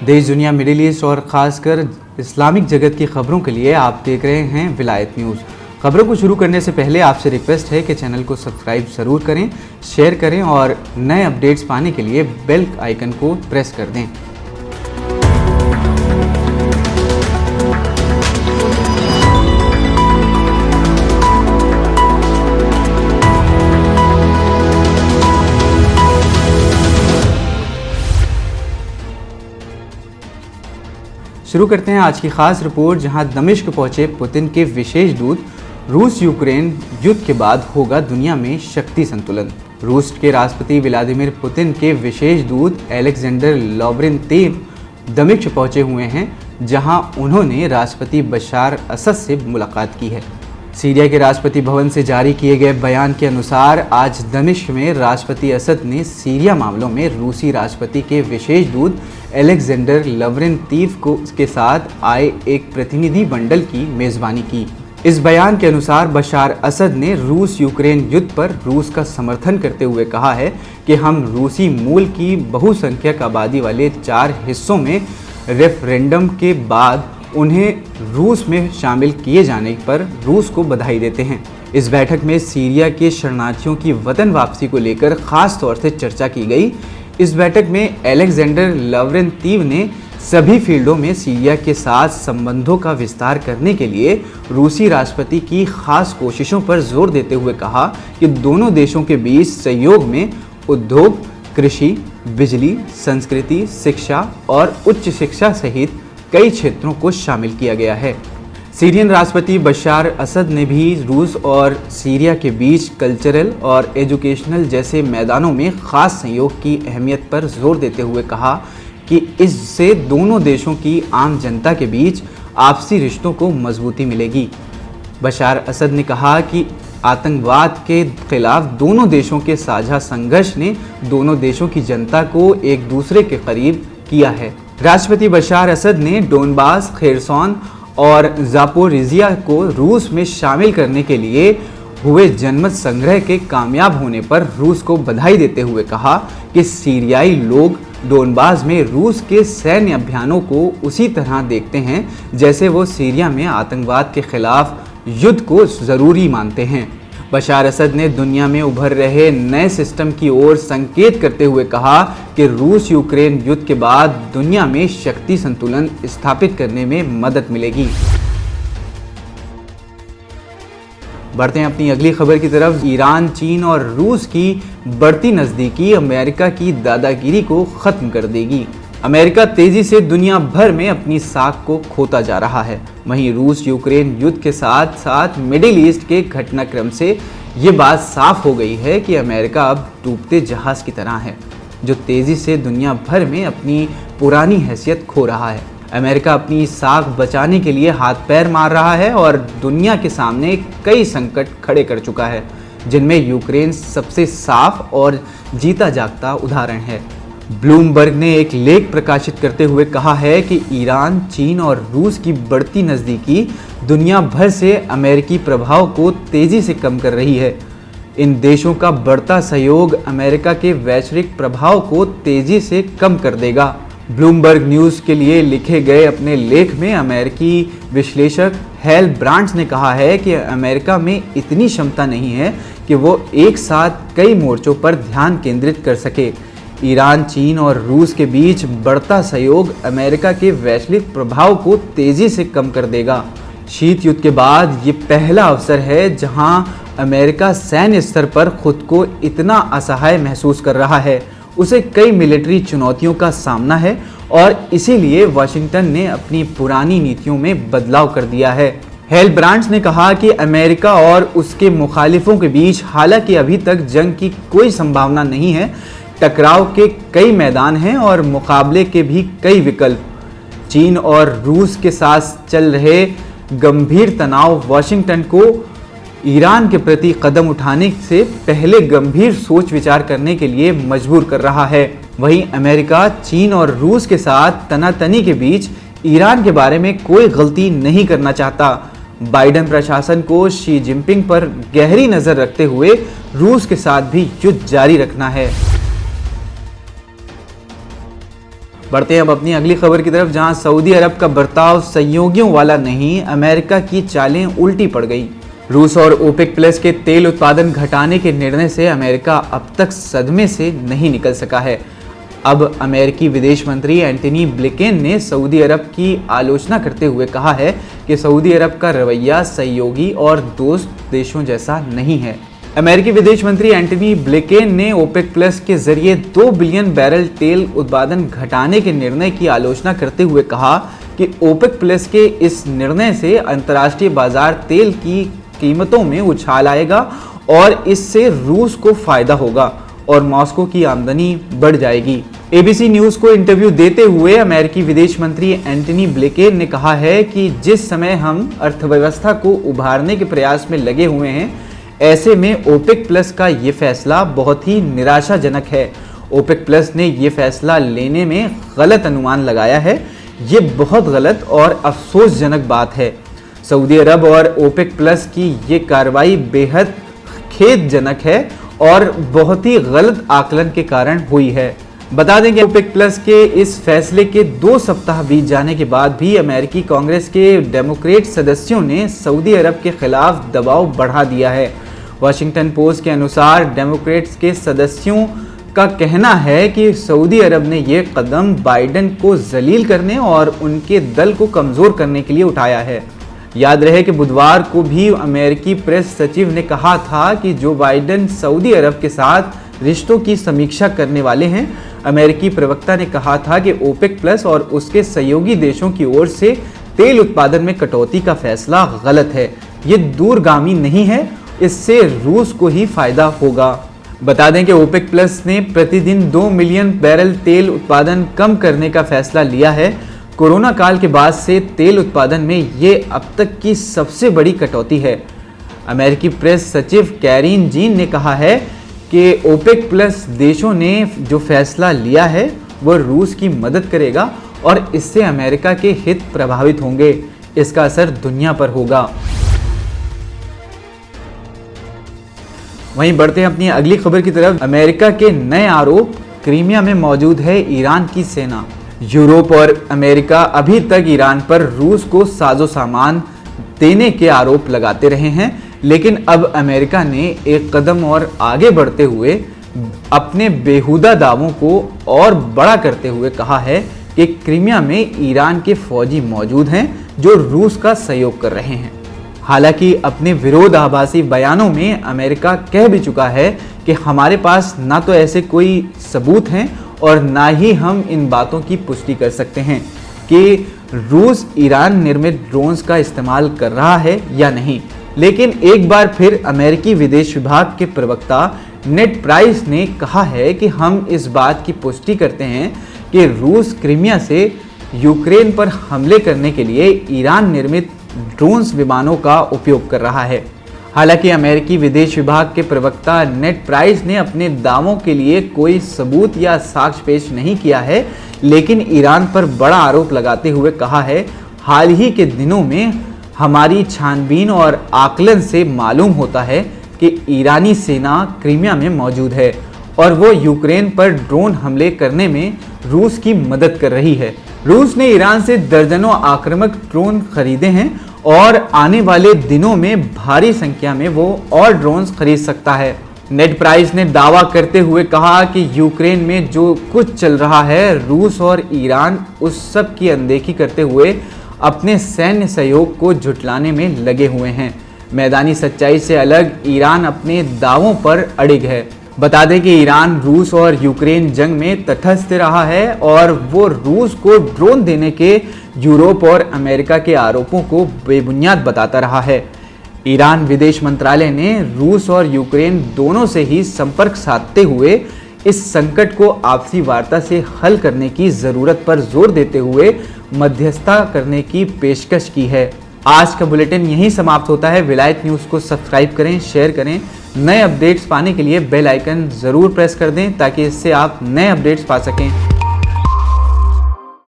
देश दुनिया middle east और ख़ासकर इस्लामिक जगत की खबरों के लिए आप देख रहे हैं विलायत न्यूज़। खबरों को शुरू करने से पहले आपसे रिक्वेस्ट है कि चैनल को सब्सक्राइब ज़रूर करें, शेयर करें और नए अपडेट्स पाने के लिए बेल आइकन को प्रेस कर दें। शुरू करते हैं आज की खास रिपोर्ट, जहां दमिश्क पहुंचे पुतिन के विशेष दूत। रूस यूक्रेन युद्ध के बाद होगा दुनिया में शक्ति संतुलन। रूस के राष्ट्रपति व्लादिमीर पुतिन के विशेष दूत अलेक्जेंडर लॉवरेंतीव दमिश्क पहुंचे हुए हैं, जहां उन्होंने राष्ट्रपति बशार असद से मुलाकात की है। सीरिया के राष्ट्रपति भवन से जारी किए गए बयान के अनुसार आज दमिश्क में राष्ट्रपति असद ने सीरिया मामलों में रूसी राष्ट्रपति के विशेष दूत अलेक्जेंडर लॉवरेंतीव के साथ आए एक प्रतिनिधि मंडल की मेज़बानी की। इस बयान के अनुसार बशार असद ने रूस यूक्रेन युद्ध पर रूस का समर्थन करते हुए कहा है कि हम रूसी मूल की बहुसंख्यक आबादी वाले 4 हिस्सों में रेफरेंडम के बाद उन्हें रूस में शामिल किए जाने पर रूस को बधाई देते हैं। इस बैठक में सीरिया के शरणार्थियों की वतन वापसी को लेकर खास तौर से चर्चा की गई। इस बैठक में अलेक्जेंडर लॉवरेंतीव ने सभी फील्डों में सीरिया के साथ संबंधों का विस्तार करने के लिए रूसी राष्ट्रपति की खास कोशिशों पर जोर देते हुए कहा कि दोनों देशों के बीच सहयोग में उद्योग, कृषि, बिजली, संस्कृति, शिक्षा और उच्च शिक्षा सहित कई क्षेत्रों को शामिल किया गया है। सीरियन राष्ट्रपति बशार असद ने भी रूस और सीरिया के बीच कल्चरल और एजुकेशनल जैसे मैदानों में खास सहयोग की अहमियत पर जोर देते हुए कहा कि इससे दोनों देशों की आम जनता के बीच आपसी रिश्तों को मजबूती मिलेगी। बशार असद ने कहा कि आतंकवाद के खिलाफ दोनों देशों के साझा संघर्ष ने दोनों देशों की जनता को एक दूसरे के करीब किया है। राष्ट्रपति बशार असद ने डोनबास, खेरसौन और जापोरिजिया को रूस में शामिल करने के लिए हुए जनमत संग्रह के कामयाब होने पर रूस को बधाई देते हुए कहा कि सीरियाई लोग डोनबास में रूस के सैन्य अभियानों को उसी तरह देखते हैं जैसे वो सीरिया में आतंकवाद के खिलाफ युद्ध को ज़रूरी मानते हैं। बशार असद ने दुनिया में उभर रहे नए सिस्टम की ओर संकेत करते हुए कहा कि रूस यूक्रेन युद्ध के बाद दुनिया में शक्ति संतुलन स्थापित करने में मदद मिलेगी। बढ़ते हैं अपनी अगली खबर की तरफ। ईरान, चीन और रूस की बढ़ती नज़दीकी अमेरिका की दादागिरी को ख़त्म कर देगी। अमेरिका तेजी से दुनिया भर में अपनी साख को खोता जा रहा है। वहीं रूस यूक्रेन युद्ध के साथ साथ मिडिल ईस्ट के घटनाक्रम से ये बात साफ हो गई है कि अमेरिका अब डूबते जहाज की तरह है, जो तेजी से दुनिया भर में अपनी पुरानी हैसियत खो रहा है। अमेरिका अपनी साख बचाने के लिए हाथ पैर मार रहा है और दुनिया के सामने कई संकट खड़े कर चुका है, जिनमें यूक्रेन सबसे साफ और जीता जागता उदाहरण है। ब्लूमबर्ग ने एक लेख प्रकाशित करते हुए कहा है कि ईरान, चीन और रूस की बढ़ती नज़दीकी दुनिया भर से अमेरिकी प्रभाव को तेज़ी से कम कर रही है। इन देशों का बढ़ता सहयोग अमेरिका के वैश्विक प्रभाव को तेज़ी से कम कर देगा। ब्लूमबर्ग न्यूज़ के लिए लिखे गए अपने लेख में अमेरिकी विश्लेषक हेल ब्रांड्स ने कहा है कि अमेरिका में इतनी क्षमता नहीं है कि वो एक साथ कई मोर्चों पर ध्यान केंद्रित कर सके। ईरान, चीन और रूस के बीच बढ़ता सहयोग अमेरिका के वैश्विक प्रभाव को तेज़ी से कम कर देगा। शीत युद्ध के बाद ये पहला अवसर है जहां अमेरिका सैन्य स्तर पर खुद को इतना असहाय महसूस कर रहा है। उसे कई मिलिट्री चुनौतियों का सामना है और इसीलिए वाशिंगटन ने अपनी पुरानी नीतियों में बदलाव कर दिया है। हेल ब्रांड्स ने कहा कि अमेरिका और उसके मुखालिफों के बीच हालांकि अभी तक जंग की कोई संभावना नहीं है, टकराव के कई मैदान हैं और मुकाबले के भी कई विकल्प। चीन और रूस के साथ चल रहे गंभीर तनाव वाशिंगटन को ईरान के प्रति कदम उठाने से पहले गंभीर सोच विचार करने के लिए मजबूर कर रहा है। वहीं अमेरिका, चीन और रूस के साथ तनातनी के बीच ईरान के बारे में कोई गलती नहीं करना चाहता। बाइडेन प्रशासन को शी जिनपिंग पर गहरी नज़र रखते हुए रूस के साथ भी युद्ध जारी रखना है। बढ़ते हैं अब अपनी अगली खबर की तरफ, जहां सऊदी अरब का बर्ताव सहयोगियों वाला नहीं, अमेरिका की चालें उल्टी पड़ गई। रूस और ओपेक प्लस के तेल उत्पादन घटाने के निर्णय से अमेरिका अब तक सदमे से नहीं निकल सका है। अब अमेरिकी विदेश मंत्री एंटनी ब्लिंकेन ने सऊदी अरब की आलोचना करते हुए कहा है कि सऊदी अरब का रवैया सहयोगी और दोस्त देशों जैसा नहीं है। अमेरिकी विदेश मंत्री एंटनी ब्लिंकेन ने ओपेक प्लस के जरिए 2 बिलियन बैरल तेल उत्पादन घटाने के निर्णय की आलोचना करते हुए कहा कि ओपेक प्लस के इस निर्णय से अंतर्राष्ट्रीय बाजार तेल की कीमतों में उछाल आएगा और इससे रूस को फायदा होगा और मॉस्को की आमदनी बढ़ जाएगी। एबीसी न्यूज को इंटरव्यू देते हुए अमेरिकी विदेश मंत्री एंटनी ब्लिंकेन ने कहा है कि जिस समय हम अर्थव्यवस्था को उभारने के प्रयास में लगे हुए हैं, ऐसे में ओपेक प्लस का ये फैसला बहुत ही निराशाजनक है। ओपेक प्लस ने ये फैसला लेने में गलत अनुमान लगाया है। ये बहुत गलत और अफसोसजनक बात है। सऊदी अरब और ओपेक प्लस की ये कार्रवाई बेहद खेदजनक है और बहुत ही गलत आकलन के कारण हुई है। बता दें कि ओपेक प्लस के इस फैसले के 2 सप्ताह बीत जाने के बाद भी अमेरिकी कांग्रेस के डेमोक्रेट सदस्यों ने सऊदी अरब के खिलाफ दबाव बढ़ा दिया है। वॉशिंगटन पोस्ट के अनुसार डेमोक्रेट्स के सदस्यों का कहना है कि सऊदी अरब ने यह कदम बाइडेन को जलील करने और उनके दल को कमजोर करने के लिए उठाया है। याद रहे कि बुधवार को भी अमेरिकी प्रेस सचिव ने कहा था कि जो बाइडेन सऊदी अरब के साथ रिश्तों की समीक्षा करने वाले हैं। अमेरिकी प्रवक्ता ने कहा था कि ओपेक प्लस और उसके सहयोगी देशों की ओर से तेल उत्पादन में कटौती का फैसला गलत है। ये दूरगामी नहीं है, इससे रूस को ही फायदा होगा। बता दें कि ओपेक प्लस ने प्रतिदिन 2 मिलियन बैरल तेल उत्पादन कम करने का फैसला लिया है। कोरोना काल के बाद से तेल उत्पादन में ये अब तक की सबसे बड़ी कटौती है। अमेरिकी प्रेस सचिव कैरीन जीन ने कहा है कि ओपेक प्लस देशों ने जो फैसला लिया है वह रूस की मदद करेगा और इससे अमेरिका के हित प्रभावित होंगे। इसका असर दुनिया पर होगा। वहीं बढ़ते हैं अपनी अगली खबर की तरफ। अमेरिका के नए आरोप, क्रीमिया में मौजूद है ईरान की सेना। यूरोप और अमेरिका अभी तक ईरान पर रूस को साजो सामान देने के आरोप लगाते रहे हैं, लेकिन अब अमेरिका ने एक कदम और आगे बढ़ते हुए अपने बेहुदा दावों को और बड़ा करते हुए कहा है कि क्रीमिया में ईरान के फौजी मौजूद हैं जो रूस का सहयोग कर रहे हैं। हालांकि अपने विरोधाभासी बयानों में अमेरिका कह भी चुका है कि हमारे पास ना तो ऐसे कोई सबूत हैं और ना ही हम इन बातों की पुष्टि कर सकते हैं कि रूस ईरान निर्मित ड्रोन्स का इस्तेमाल कर रहा है या नहीं। लेकिन एक बार फिर अमेरिकी विदेश विभाग के प्रवक्ता नेड प्राइस ने कहा है कि हम इस बात की पुष्टि करते हैं कि रूस क्रीमिया से यूक्रेन पर हमले करने के लिए ईरान निर्मित ड्रोन्स विमानों का उपयोग कर रहा है। हालांकि अमेरिकी विदेश विभाग के प्रवक्ता नेड प्राइस ने अपने दावों के लिए कोई सबूत या साक्ष्य पेश नहीं किया है, लेकिन ईरान पर बड़ा आरोप लगाते हुए कहा है, हाल ही के दिनों में हमारी छानबीन और आकलन से मालूम होता है कि ईरानी सेना क्रीमिया में मौजूद है और वो यूक्रेन पर ड्रोन हमले करने में रूस की मदद कर रही है। रूस ने ईरान से दर्जनों आक्रामक ड्रोन खरीदे हैं और आने वाले दिनों में भारी संख्या में वो और ड्रोन्स खरीद सकता है। नेड प्राइस ने दावा करते हुए कहा कि यूक्रेन में जो कुछ चल रहा है, रूस और ईरान उस सब की अनदेखी करते हुए अपने सैन्य सहयोग को झुठलाने में लगे हुए हैं। मैदानी सच्चाई से अलग ईरान अपने दावों पर अड़िग है। बता दें कि ईरान रूस और यूक्रेन जंग में तटस्थ रहा है और वो रूस को ड्रोन देने के यूरोप और अमेरिका के आरोपों को बेबुनियाद बताता रहा है। ईरान विदेश मंत्रालय ने रूस और यूक्रेन दोनों से ही संपर्क साधते हुए इस संकट को आपसी वार्ता से हल करने की ज़रूरत पर जोर देते हुए मध्यस्थता करने की पेशकश की है। आज का बुलेटिन यहीं समाप्त होता है। विलायत न्यूज़ को सब्सक्राइब करें, शेयर करें। नए अपडेट्स पाने के लिए बेल आइकन ज़रूर प्रेस कर दें ताकि इससे आप नए अपडेट्स पा सकें।